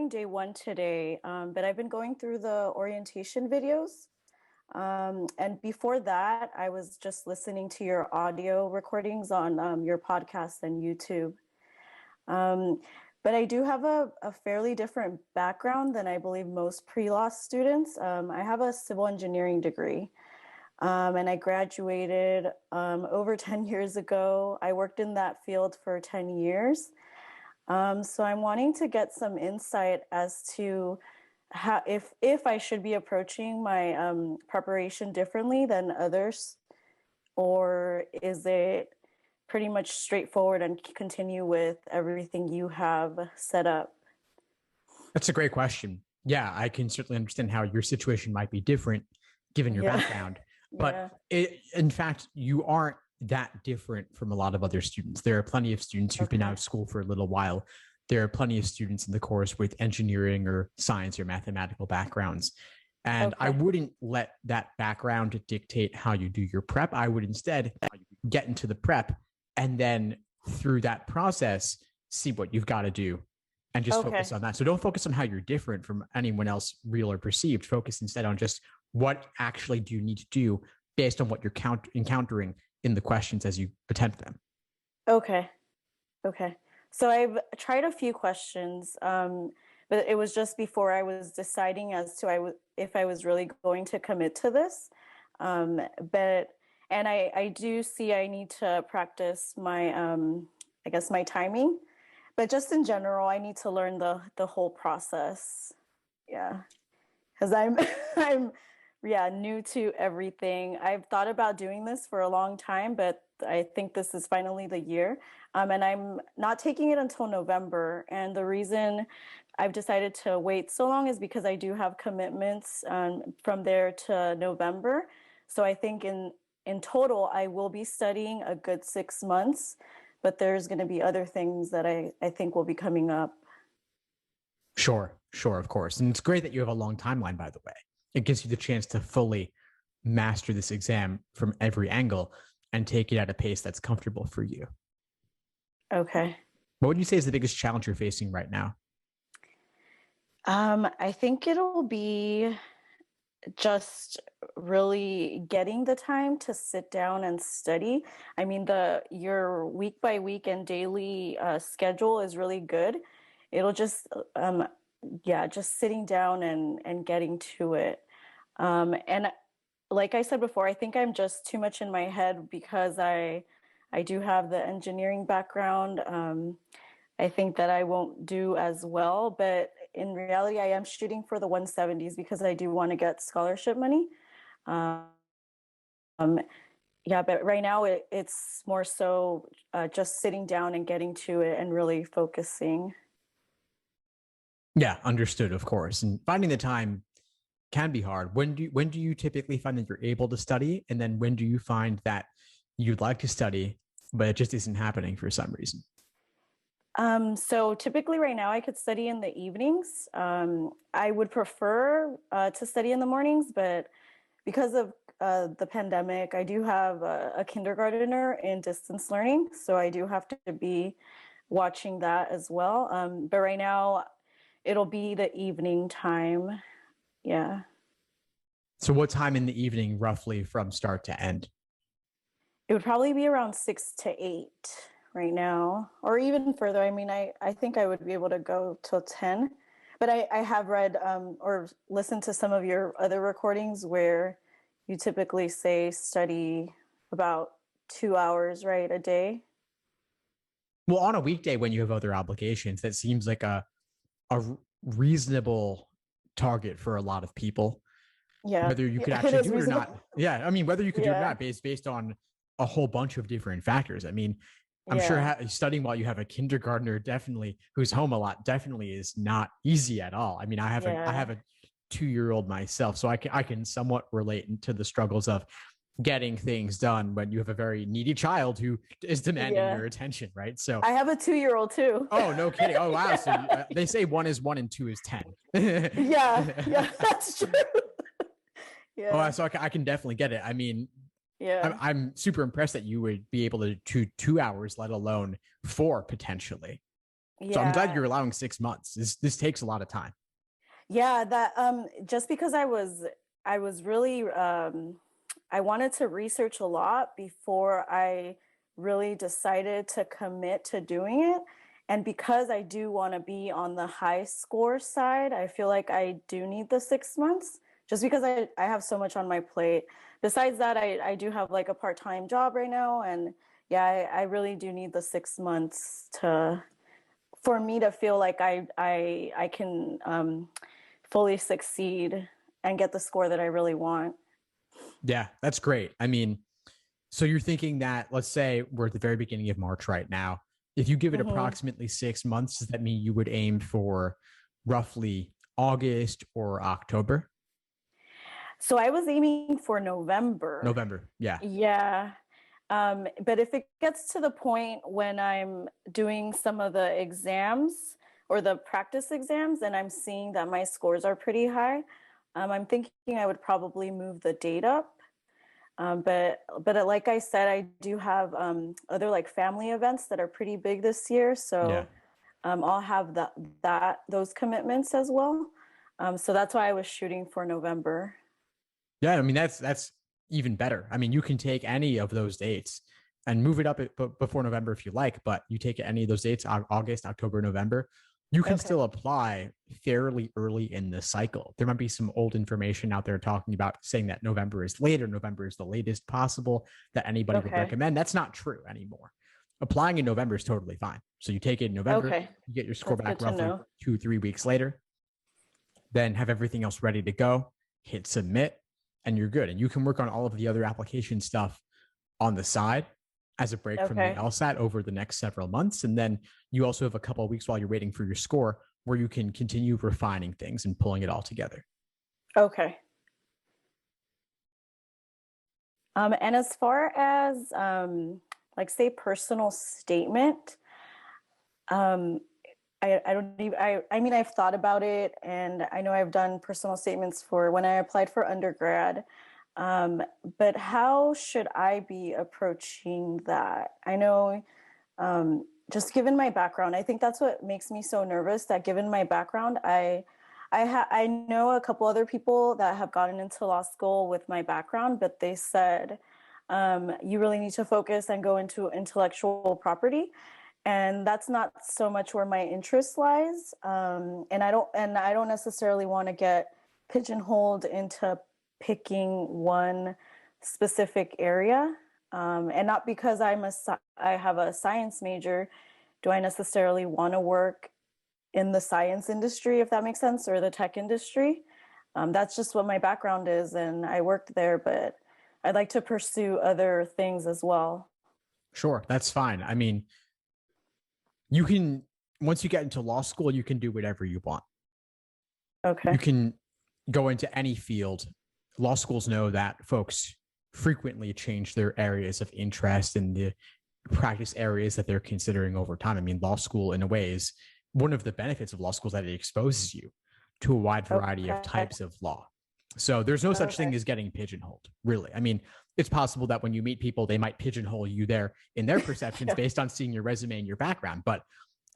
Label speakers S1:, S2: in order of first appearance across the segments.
S1: starting day one today, but I've been going through the orientation videos. And before that, I was just listening to your audio recordings on your podcast and YouTube. Um, but I do have a fairly different background than I believe most pre-law students. I have a civil engineering degree, and I graduated over 10 years ago. I worked in that field for 10 years. So I'm wanting to get some insight as to how, if I should be approaching my preparation differently than others, or is it pretty much straightforward and continue with everything you have set up?
S2: That's a great question. Yeah, I can certainly understand how your situation might be different given your
S1: Yeah.
S2: background.
S1: Yeah.
S2: But in fact, you aren't that different from a lot of other students. There are plenty of students who've been out
S1: Okay.
S2: of school for a little while. There are plenty of students in the course with engineering or science or mathematical backgrounds. And I
S1: Okay.
S2: wouldn't let that background dictate how you do your prep. I would instead get into the prep and then through that process, see what you've got to do and just
S1: Okay.
S2: focus on that. So don't focus on how you're different from anyone else, real or perceived. Focus instead on just what actually do you need to do based on what you're encountering in the questions as you attempt them.
S1: Okay. Okay. So I've tried a few questions, but it was just before I was deciding as to if I was really going to commit to this. But and I do see I need to practice my I guess my timing, but just in general, I need to learn the whole process. Yeah, because I'm I'm yeah new to everything. I've thought about doing this for a long time, but I think this is finally the year. And I'm not taking it until November. And the reason I've decided to wait so long is because I do have commitments from there to November. So I think in total, I will be studying a good 6 months, but there's going to be other things that I think will be coming up.
S2: Sure, of course. And it's great that you have a long timeline, by the way. It gives you the chance to fully master this exam from every angle and take it at a pace that's comfortable for you.
S1: Okay.
S2: What would you say is the biggest challenge you're facing right now?
S1: I think it'll be just really getting the time to sit down and study. I mean, the your week by week and daily schedule is really good. It'll just yeah, just sitting down and getting to it. And like I said before, I think I'm just too much in my head because I do have the engineering background. I think that I won't do as well, but in reality, I am shooting for the 170s because I do want to get scholarship money. Um, yeah, but right now it's more so just sitting down and getting to it and really focusing.
S2: Yeah, understood, of course. And finding the time can be hard. When do you typically find that you're able to study? And then when do you find that you'd like to study, but it just isn't happening for some reason?
S1: So typically right now I could study in the evenings. I would prefer to study in the mornings, but because of the pandemic, I do have a kindergartner in distance learning, so I do have to be watching that as well. But right now it'll be the evening time. Yeah.
S2: So what time in the evening, roughly from start to end?
S1: It would probably be around 6 to 8 right now, or even further. I mean, I think I would be able to go till 10, but I have read or listened to some of your other recordings where you typically say study about 2 hours, right, a day.
S2: Well, on a weekday when you have other obligations, that seems like a reasonable target for a lot of people.
S1: Yeah,
S2: Whether you could
S1: it
S2: actually
S1: is
S2: do it or
S1: reasonable.
S2: not. Yeah, I mean, whether you could do it or
S1: Yeah,
S2: not based on a whole bunch of different factors. I mean, I'm sure
S1: yeah,
S2: studying while you have a kindergartner definitely who's home a lot definitely is not easy at all. I mean, I
S1: yeah,
S2: have a 2 year old myself, so I can somewhat relate to the struggles of getting things done when you have a very needy child who is demanding
S1: yeah.
S2: your attention, right? So,
S1: I have a 2-year-old too.
S2: oh no kidding. Oh wow. So they say one is one and two is 10.
S1: Yeah, yeah, that's true.
S2: Oh,
S1: Yeah,
S2: so I can definitely get it. I mean,
S1: yeah.
S2: I'm super impressed that you would be able to do 2 hours, let alone four potentially. So I'm glad
S1: Yeah.
S2: you're allowing 6 months. This takes a lot of time.
S1: Yeah, that just because I was really I wanted to research a lot before I really decided to commit to doing it. And because I do want to be on the high score side, I feel like I do need the 6 months just because I have so much on my plate. Besides that, I do have like a part-time job right now. And yeah, I really do need the 6 months to for me to feel like I can fully succeed and get the score that I really want.
S2: Yeah, that's great. I mean, so you're thinking that, let's say we're at the very beginning of March right now. If you give it
S1: Hmm.
S2: approximately 6 months, does that mean you would aim for roughly August or October?
S1: So I was aiming for November.
S2: November. Yeah.
S1: Yeah. But if it gets to the point when I'm doing some of the exams or the practice exams and I'm seeing that my scores are pretty high, I'm thinking I would probably move the date up. But like I said, I do have other like family events that are pretty big this year,
S2: Yeah.
S1: so I'll have that those commitments as well. So that's why I was shooting for November.
S2: Yeah. I mean, that's even better. I mean, you can take any of those dates and move it up before November if you like, but you take any of those dates, August, October, November, you can
S1: Okay.
S2: still apply fairly early in the cycle. There might be some old information out there talking about saying that November is later, November is the latest possible that anybody would
S1: Okay.
S2: recommend. That's not true anymore. Applying in November is totally fine. So you take it in November,
S1: Okay.
S2: you get your score
S1: That's
S2: back
S1: good to
S2: roughly
S1: know.
S2: 2, 3 weeks later, then have everything else ready to go, hit submit, and you're good. And you can work on all of the other application stuff on the side as a break from the
S1: Okay.
S2: LSAT over the next several months. And then you also have a couple of weeks while you're waiting for your score where you can continue refining things and pulling it all together.
S1: Okay. And as far as like say personal statement, um, I don't even I mean I've thought about it and I know I've done personal statements for when I applied for undergrad. Um, but how should I be approaching that? I know just given my background, I think that's what makes me so nervous that given my background, I know a couple other people that have gotten into law school with my background, but they said you really need to focus and go into intellectual property, and that's not so much where my interest lies. And I don't necessarily want to get pigeonholed into picking one specific area. And not because I have a science major, do I necessarily want to work in the science industry, if that makes sense, or the tech industry. That's just what my background is, and I worked there, but I'd like to pursue other things as well.
S2: Sure, that's fine. I mean, you can, once you get into law school, you can do whatever you want. You
S1: Okay.
S2: can go into any field. Law schools know that folks frequently change their areas of interest and the practice areas that they're considering over time. I mean, law school, in a way, is one of the benefits of law school is that it exposes you to a wide variety of
S1: Okay.
S2: types of law. So there's no such thing
S1: Okay.
S2: as getting pigeonholed, really. I mean, it's possible that when you meet people, they might pigeonhole you there in their perceptions
S1: Yeah.
S2: based on seeing your resume and your background, but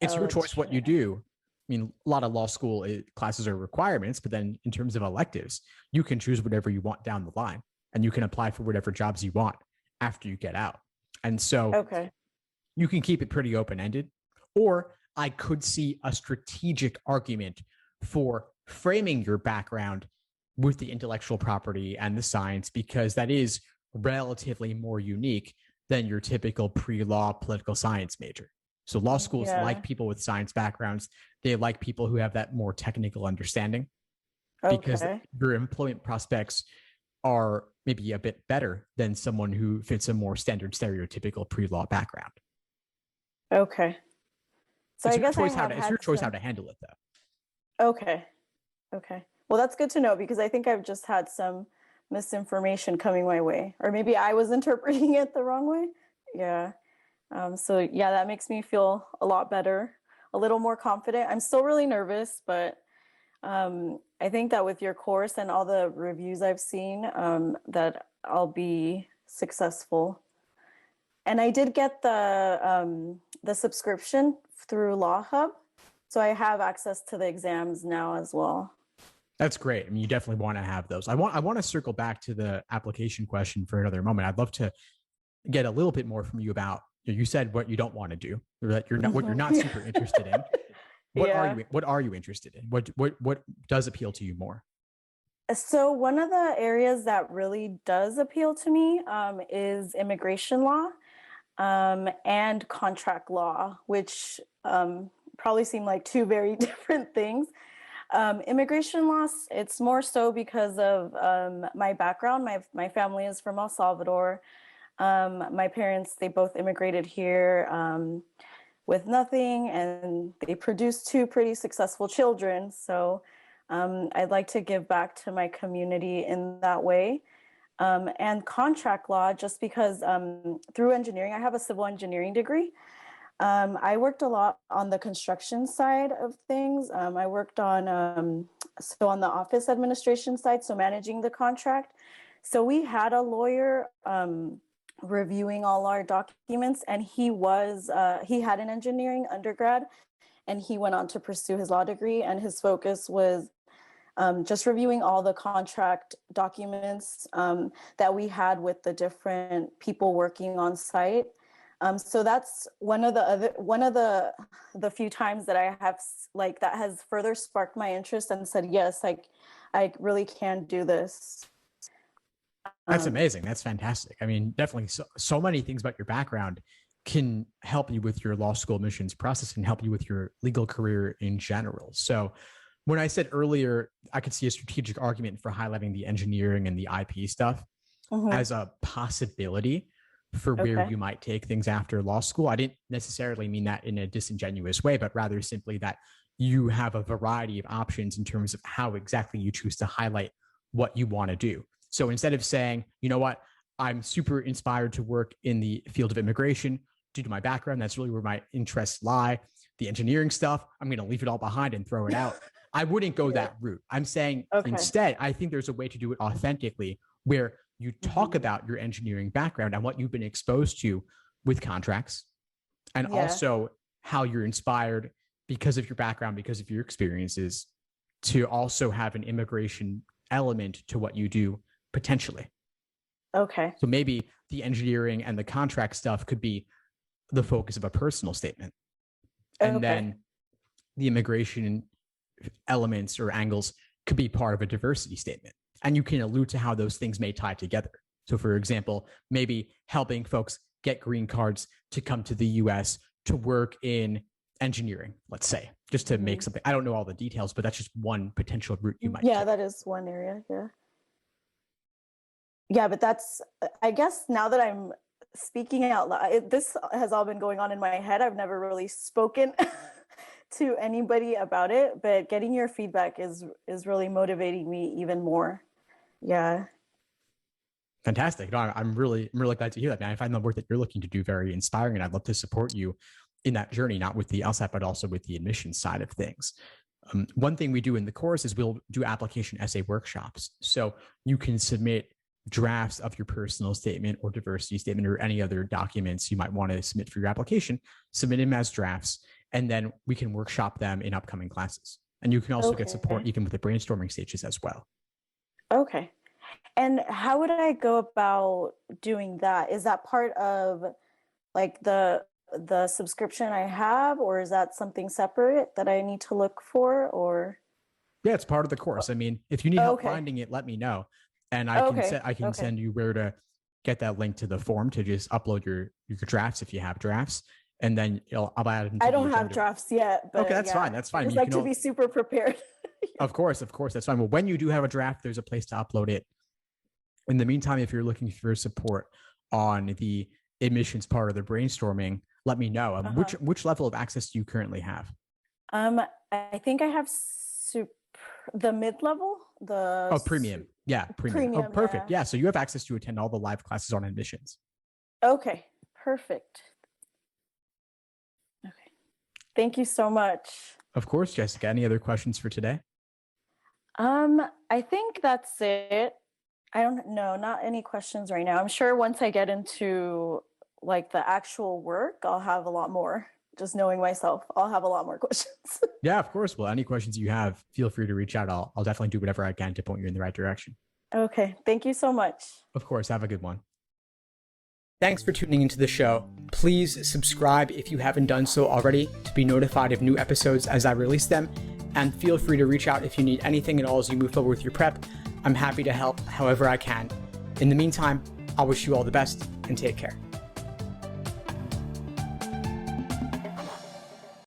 S2: it's
S1: Oh,
S2: your
S1: that's
S2: choice what
S1: true.
S2: you do. I mean, a lot of law school classes are requirements, but then in terms of electives, you can choose whatever you want down the line and you can apply for whatever jobs you want after you get out. And so
S1: Okay.
S2: you can keep it pretty open ended. Or I could see a strategic argument for framing your background with the intellectual property and the science, because that is relatively more unique than your typical pre law political science major. So, law schools like
S1: Yeah.
S2: people with science backgrounds, they like people who have that more technical understanding because
S1: Okay.
S2: your employment prospects are maybe a bit better than someone who fits a more standard stereotypical pre-law background.
S1: Okay. So
S2: It's
S1: I
S2: your
S1: guess I
S2: choice
S1: have
S2: it's your
S1: had
S2: choice how
S1: some.
S2: to handle it though.
S1: Okay. Okay. Well, that's good to know because I think I've just had some misinformation coming my way, or maybe I was interpreting it the wrong way. Yeah. So yeah, that makes me feel a lot better, a little more confident. I'm still really nervous, but I think that with your course and all the reviews I've seen, that I'll be successful. And I did get the subscription through Law Hub. So I have access to the exams now as well.
S2: That's great. I mean, you definitely want to have those. I want to circle back to the application question for another moment. I'd love to get a little bit more from you about, you said what you don't want to do, or that you're not, what you're not super interested in. What are you interested in? What does appeal to you more?
S1: So one of the areas that really does appeal to me is immigration law and contract law, which probably seem like two very different things. Immigration law, it's more so because of my background. My family is from El Salvador. My parents, they both immigrated here with nothing, and they produced two pretty successful children. So I'd like to give back to my community in that way. And contract law, just because through engineering, I have a civil engineering degree. I worked a lot on the construction side of things. I worked on on the office administration side, so managing the contract. So we had a lawyer reviewing all our documents, and he had an engineering undergrad, and he went on to pursue his law degree, and his focus was just reviewing all the contract documents that we had with the different people working on site. So that's one of the few times that I have that has further sparked my interest and said, yes, I really can do this.
S2: That's amazing. That's fantastic. I mean, definitely so many things about your background can help you with your law school admissions process and help you with your legal career in general. So when I said earlier, I could see a strategic argument for highlighting the engineering and the IP stuff as a possibility for where you might take things after law school. I didn't necessarily mean that in a disingenuous way, but rather simply that you have a variety of options in terms of how exactly you choose to highlight what you want to do. So instead of saying, you know what, I'm super inspired to work in the field of immigration due to my background, that's really where my interests lie. The engineering stuff, I'm going to leave it all behind and throw it out. I wouldn't go that route. I'm saying instead, I think there's a way to do it authentically where you talk about your engineering background and what you've been exposed to with contracts, and also how you're inspired because of your background, because of your experiences, to also have an immigration element to what you do potentially.
S1: Okay.
S2: So maybe the engineering and the contract stuff could be the focus of a personal statement. And then the immigration elements or angles could be part of a diversity statement. And you can allude to how those things may tie together. So for example, maybe helping folks get green cards to come to the US to work in engineering, let's say, just to make something. I don't know all the details, but that's just one potential route you might take.
S1: That is one area. Yeah, but that's, I guess now that I'm speaking out loud, this has all been going on in my head. I've never really spoken to anybody about it, but getting your feedback is really motivating me even more. Yeah.
S2: Fantastic. No, I'm really glad to hear that, man. I find the work that you're looking to do very inspiring, and I'd love to support you in that journey, not with the LSAT, but also with the admissions side of things. One thing we do in the course is we'll do application essay workshops. So you can submit drafts of your personal statement or diversity statement or any other documents you might want to submit for your application, submit them as drafts, and then we can workshop them in upcoming classes. And you can also get support even with the brainstorming stages as well.
S1: Okay. And how would I go about doing that? Is that part of like the subscription I have, or is that something separate that I need to look for? Or
S2: yeah, it's part of the course. I mean, if you need help finding it, let me know, and I can send you where to get that link to the form to just upload your drafts if you have drafts, and then I'll add it into
S1: I don't have drafts yet, but
S2: that's fine. That's fine.
S1: I just like to be super prepared.
S2: Of course, that's fine. Well, when you do have a draft, there's a place to upload it. In the meantime, if you're looking for support on the admissions part of the brainstorming, let me know. Which level of access do you currently have?
S1: I think I have the mid-level,
S2: premium. Yeah, premium. Oh, perfect. Yeah, so you have access to attend all the live classes on admissions.
S1: Okay, perfect. Okay. Thank you so much.
S2: Of course, Jessica. Any other questions for today?
S1: I think that's it. I don't know, not any questions right now. I'm sure once I get into like the actual work, I'll have a lot more just knowing myself, I'll have a lot more questions.
S2: Yeah, of course. Well, any questions you have, feel free to reach out. I'll definitely do whatever I can to point you in the right direction.
S1: Okay. Thank you so much.
S2: Of course. Have a good one. Thanks for tuning into the show. Please subscribe if you haven't done so already to be notified of new episodes as I release them. And feel free to reach out if you need anything at all as you move forward with your prep. I'm happy to help however I can. In the meantime, I'll wish you all the best and take care.